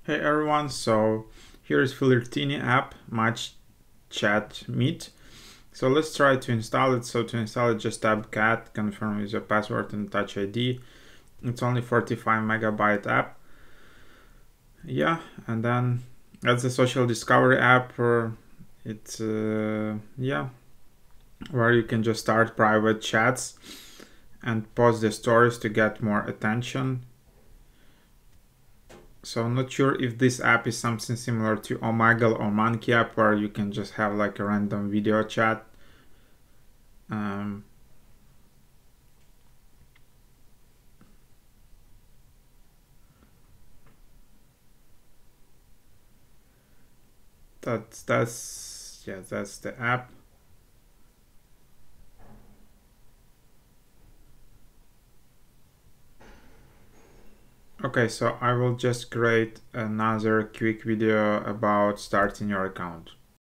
Hey everyone, so here is Flirtini app, Match Chat Meet. So let's try to install it. So to install it, just tap cat, confirm user password and Touch ID. It's only 45 megabyte app. Yeah, and then that's a social discovery app. It's yeah, where you can just start private chats and post the stories to get more attention. So I'm not sure if this app is something similar to Omegle or Monkey app, where you can just have like a random video chat. That's the app. Okay, so I will just create another quick video about starting your account.